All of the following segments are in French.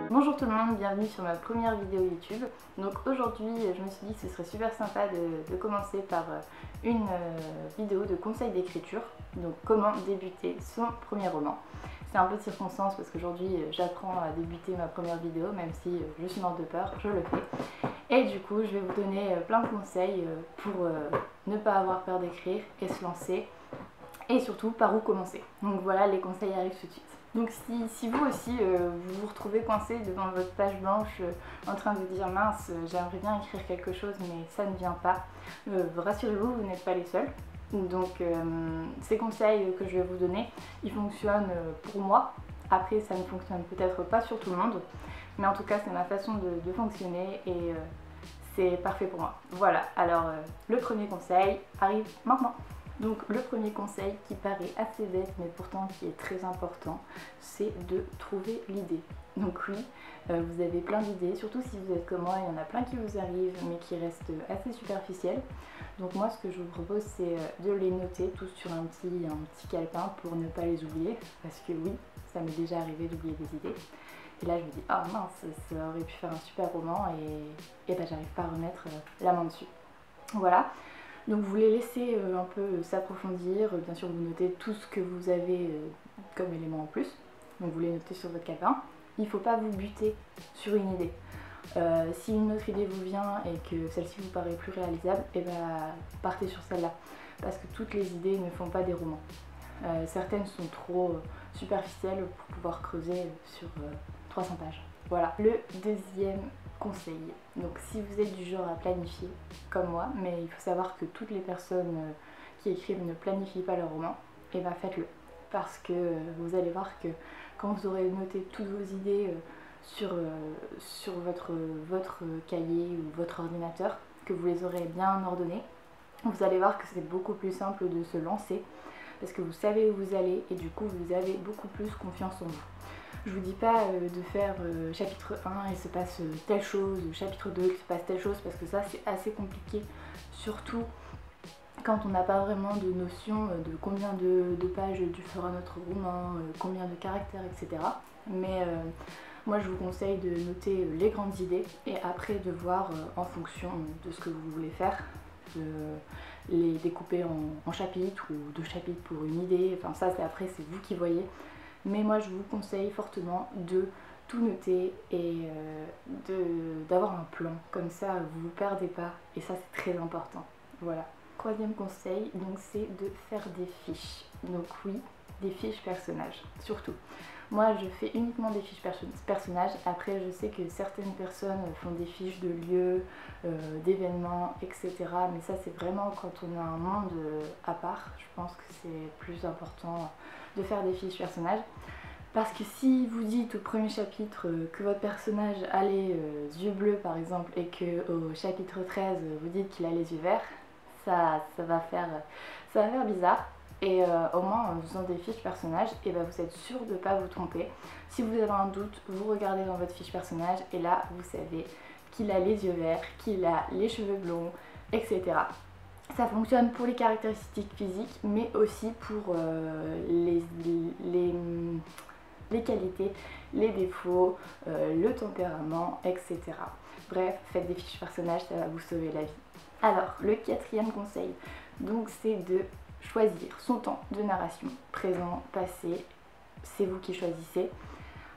Bonjour tout le monde, bienvenue sur ma première vidéo YouTube. Donc aujourd'hui je me suis dit que ce serait super sympa de commencer par une vidéo de conseils d'écriture. Donc comment débuter son premier roman. C'est un peu de circonstance parce qu'aujourd'hui j'apprends à débuter ma première vidéo, même si je suis morte de peur, je le fais. Et du coup je vais vous donner plein de conseils pour ne pas avoir peur d'écrire et se lancer. Et surtout par où commencer. Donc voilà, les conseils arrivent tout de suite. Donc si vous aussi vous vous retrouvez coincé devant votre page blanche en train de vous dire mince, j'aimerais bien écrire quelque chose mais ça ne vient pas, rassurez-vous, vous n'êtes pas les seuls. Donc ces conseils que je vais vous donner, ils fonctionnent pour moi. Après ça ne fonctionne peut-être pas sur tout le monde, mais en tout cas c'est ma façon de fonctionner et c'est parfait pour moi. Voilà, alors le premier conseil arrive maintenant. Donc le premier conseil qui paraît assez bête mais pourtant qui est très important, c'est de trouver l'idée. Donc oui, vous avez plein d'idées, surtout si vous êtes comme moi, il y en a plein qui vous arrivent mais qui restent assez superficielles. Donc moi ce que je vous propose c'est de les noter tous sur un petit calepin pour ne pas les oublier. Parce que oui, ça m'est déjà arrivé d'oublier des idées. Et là je me dis, ah oh mince, ça aurait pu faire un super roman et ben j'arrive pas à remettre la main dessus. Voilà. Donc vous les laissez un peu s'approfondir, bien sûr vous notez tout ce que vous avez comme élément en plus, donc vous les notez sur votre calepin. Il ne faut pas vous buter sur une idée. Si une autre idée vous vient et que celle-ci vous paraît plus réalisable, et ben partez sur celle-là, parce que toutes les idées ne font pas des romans. Certaines sont trop superficielles pour pouvoir creuser sur 300 pages. Voilà. Le deuxième conseil, donc si vous êtes du genre à planifier comme moi, mais il faut savoir que toutes les personnes qui écrivent ne planifient pas leur roman, et bien faites-le, parce que vous allez voir que quand vous aurez noté toutes vos idées sur votre cahier ou votre ordinateur, que vous les aurez bien ordonnées, vous allez voir que c'est beaucoup plus simple de se lancer, parce que vous savez où vous allez et du coup vous avez beaucoup plus confiance en vous. Je vous dis pas de faire chapitre 1 il se passe telle chose, chapitre 2 il se passe telle chose, parce que ça c'est assez compliqué, surtout quand on n'a pas vraiment de notion de combien de pages fera notre roman, combien de caractères, etc. Mais moi je vous conseille de noter les grandes idées et après de voir en fonction de ce que vous voulez faire, de les découper en chapitres ou 2 chapitres pour une idée, enfin ça c'est après c'est vous qui voyez. Mais moi je vous conseille fortement de tout noter et d'avoir un plan, comme ça vous ne vous perdez pas et ça c'est très important. Voilà. Troisième conseil, donc c'est de faire des fiches. Donc oui, des fiches personnages, surtout. Moi je fais uniquement des fiches personnages, après je sais que certaines personnes font des fiches de lieux, d'événements, etc. Mais ça c'est vraiment quand on a un monde à part, je pense que c'est plus important de faire des fiches personnages. Parce que si vous dites au premier chapitre que votre personnage a les yeux bleus par exemple et qu'au chapitre 13 vous dites qu'il a les yeux verts, ça va faire bizarre. Et au moins en faisant des fiches personnages, et ben vous êtes sûr de ne pas vous tromper. Si vous avez un doute, vous regardez dans votre fiche personnage et là vous savez qu'il a les yeux verts, qu'il a les cheveux blonds, etc. Ça fonctionne pour les caractéristiques physiques mais aussi pour les qualités, les défauts, le tempérament, etc. Bref, faites des fiches personnages, ça va vous sauver la vie. Alors, le quatrième conseil, donc c'est de choisir son temps de narration, présent, passé, c'est vous qui choisissez.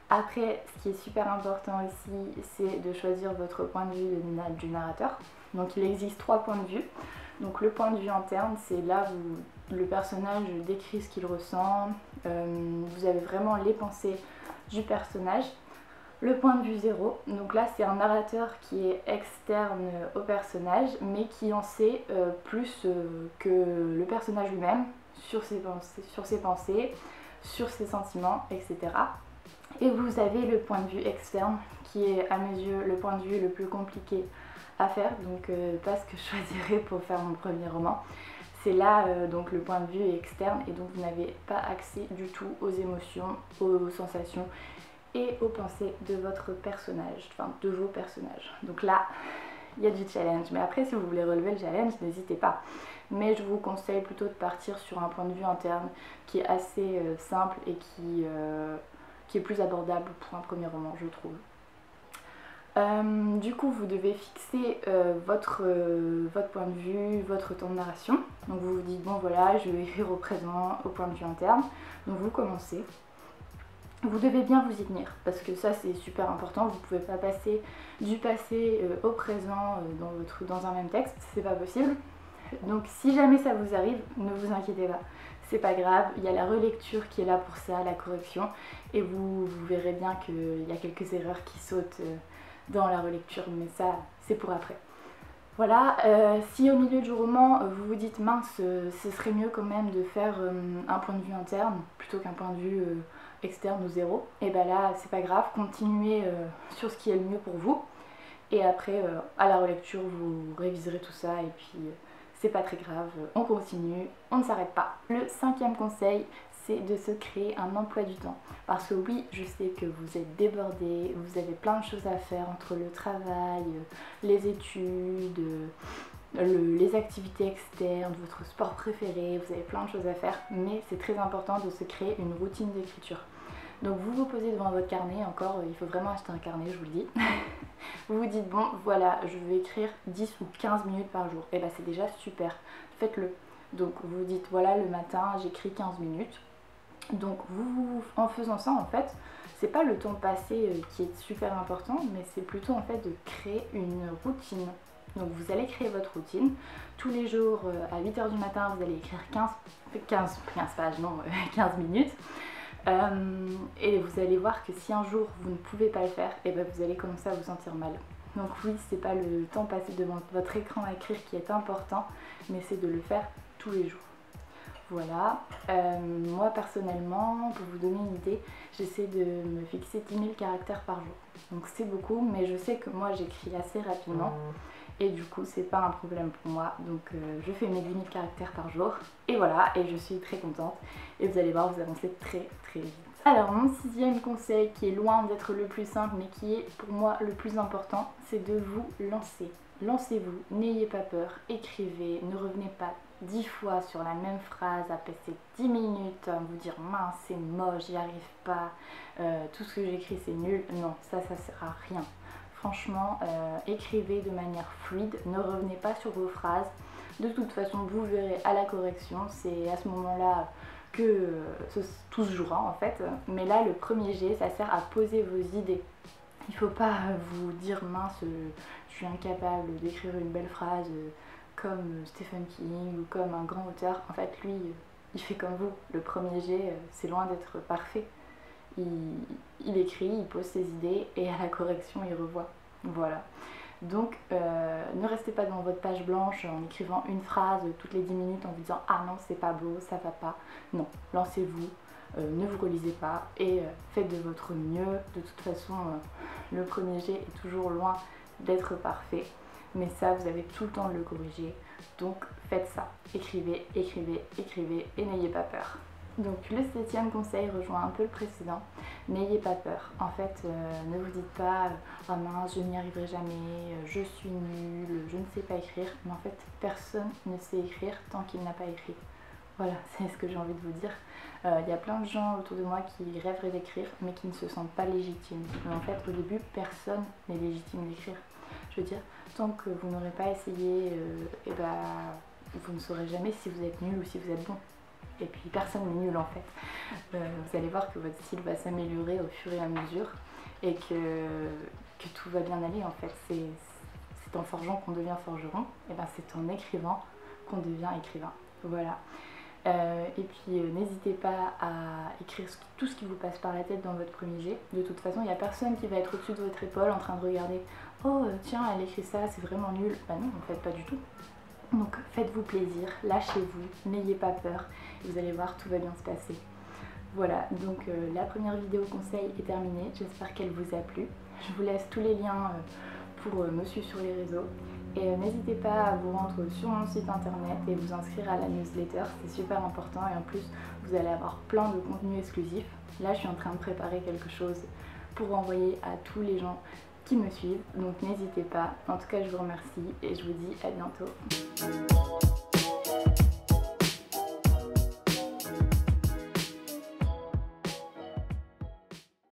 Après, ce qui est super important aussi, c'est de choisir votre point de vue du narrateur. Donc il existe 3 points de vue. Donc le point de vue interne, c'est là où le personnage décrit ce qu'il ressent, vous avez vraiment les pensées du personnage. Le point de vue 0, donc là c'est un narrateur qui est externe au personnage mais qui en sait plus que le personnage lui-même sur ses pensées, sur ses sentiments, etc. Et vous avez le point de vue externe qui est à mes yeux le point de vue le plus compliqué à faire, donc pas ce que je choisirais pour faire mon premier roman. C'est là donc le point de vue est externe et donc vous n'avez pas accès du tout aux émotions, aux sensations et aux pensées de votre personnage, enfin de vos personnages. Donc là, il y a du challenge. Mais après, si vous voulez relever le challenge, n'hésitez pas. Mais je vous conseille plutôt de partir sur un point de vue interne qui est assez simple et qui est plus abordable pour un premier roman, je trouve. Du coup, vous devez fixer votre point de vue, votre temps de narration. Donc vous vous dites, bon voilà, je vais écrire au présent, au point de vue interne. Donc vous commencez. Vous devez bien vous y tenir, parce que ça c'est super important. Vous ne pouvez pas passer du passé au présent dans un même texte, c'est pas possible. Donc si jamais ça vous arrive, ne vous inquiétez pas. C'est pas grave, il y a la relecture qui est là pour ça, la correction, et vous verrez bien qu'il y a quelques erreurs qui sautent dans la relecture, mais ça c'est pour après. Voilà, si au milieu du roman vous vous dites mince, ce serait mieux quand même de faire un point de vue interne plutôt qu'un point de vue externe ou zéro, et ben là c'est pas grave, continuez sur ce qui est le mieux pour vous, et après à la relecture vous réviserez tout ça, et puis c'est pas très grave, on continue, on ne s'arrête pas. Le 5e conseil, c'est de se créer un emploi du temps. Parce que oui, je sais que vous êtes débordés, vous avez plein de choses à faire entre le travail, les études, les activités externes, votre sport préféré, vous avez plein de choses à faire, mais c'est très important de se créer une routine d'écriture. Donc vous vous posez devant votre carnet, encore, il faut vraiment acheter un carnet, je vous le dis. Vous vous dites, bon voilà, je vais écrire 10 ou 15 minutes par jour. Et bien c'est déjà super, faites-le. Donc vous vous dites, voilà, le matin, j'écris 15 minutes. Donc en faisant ça, en fait, c'est pas le temps passé qui est super important, mais c'est plutôt en fait de créer une routine. Donc vous allez créer votre routine. Tous les jours, à 8 h du matin, vous allez écrire 15 pages, non, 15 minutes. Et vous allez voir que si un jour vous ne pouvez pas le faire, et ben vous allez commencer à vous sentir mal. Donc oui, c'est pas le temps passé devant votre écran à écrire qui est important, mais c'est de le faire tous les jours. Voilà, moi personnellement, pour vous donner une idée, j'essaie de me fixer 10 000 caractères par jour. Donc c'est beaucoup, mais je sais que moi j'écris assez rapidement. Et du coup c'est pas un problème pour moi, donc je fais mes 10 000 caractères par jour, et voilà, et je suis très contente, et vous allez voir, vous avancez très très vite. Alors mon 6e conseil, qui est loin d'être le plus simple, mais qui est pour moi le plus important, c'est de vous lancer. Lancez-vous, n'ayez pas peur, écrivez, ne revenez pas 10 fois sur la même phrase, à passer 10 minutes à vous dire mince c'est moche, j'y arrive pas, tout ce que j'écris c'est nul, non, ça sert à rien. Franchement, écrivez de manière fluide, ne revenez pas sur vos phrases. De toute façon, vous verrez à la correction, c'est à ce moment-là que tout se jouera en fait. Mais là, le premier jet, ça sert à poser vos idées. Il ne faut pas vous dire mince, je suis incapable d'écrire une belle phrase comme Stephen King ou comme un grand auteur. En fait, lui, il fait comme vous. Le premier jet, c'est loin d'être parfait. Il écrit, il pose ses idées et à la correction il revoit. Voilà. Donc ne restez pas devant votre page blanche en écrivant une phrase toutes les 10 minutes en vous disant ah non c'est pas beau, ça va pas. Non, lancez-vous, ne vous relisez pas et faites de votre mieux. De toute façon le premier jet est toujours loin d'être parfait, mais ça vous avez tout le temps de le corriger. Donc faites ça, écrivez, écrivez, écrivez et n'ayez pas peur. Donc le 7e conseil rejoint un peu le précédent, n'ayez pas peur. En fait, ne vous dites pas oh mince, je n'y arriverai jamais, je suis nulle, je ne sais pas écrire. Mais en fait, personne ne sait écrire tant qu'il n'a pas écrit. Voilà, c'est ce que j'ai envie de vous dire. Il y a plein de gens autour de moi qui rêveraient d'écrire, mais qui ne se sentent pas légitimes. Mais en fait, au début, personne n'est légitime d'écrire. Je veux dire, tant que vous n'aurez pas essayé, vous ne saurez jamais si vous êtes nul ou si vous êtes bon. Et puis personne n'est nul en fait. Vous allez voir que votre style va s'améliorer au fur et à mesure et que tout va bien aller en fait. C'est en forgeant qu'on devient forgeron, et ben c'est en écrivant qu'on devient écrivain. Voilà. Et puis n'hésitez pas à écrire tout ce qui vous passe par la tête dans votre premier jet. De toute façon, il n'y a personne qui va être au-dessus de votre épaule en train de regarder « Oh tiens, elle écrit ça, c'est vraiment nul ». Bah non, en fait, pas du tout. Donc faites-vous plaisir, lâchez-vous, n'ayez pas peur, et vous allez voir, tout va bien se passer. Voilà, donc la première vidéo conseil est terminée, j'espère qu'elle vous a plu. Je vous laisse tous les liens pour me suivre sur les réseaux. Et n'hésitez pas à vous rendre sur mon site internet et vous inscrire à la newsletter, c'est super important, et en plus vous allez avoir plein de contenus exclusifs. Là je suis en train de préparer quelque chose pour envoyer à tous les gens qui me suivent, donc n'hésitez pas. En tout cas je vous remercie et je vous dis à bientôt.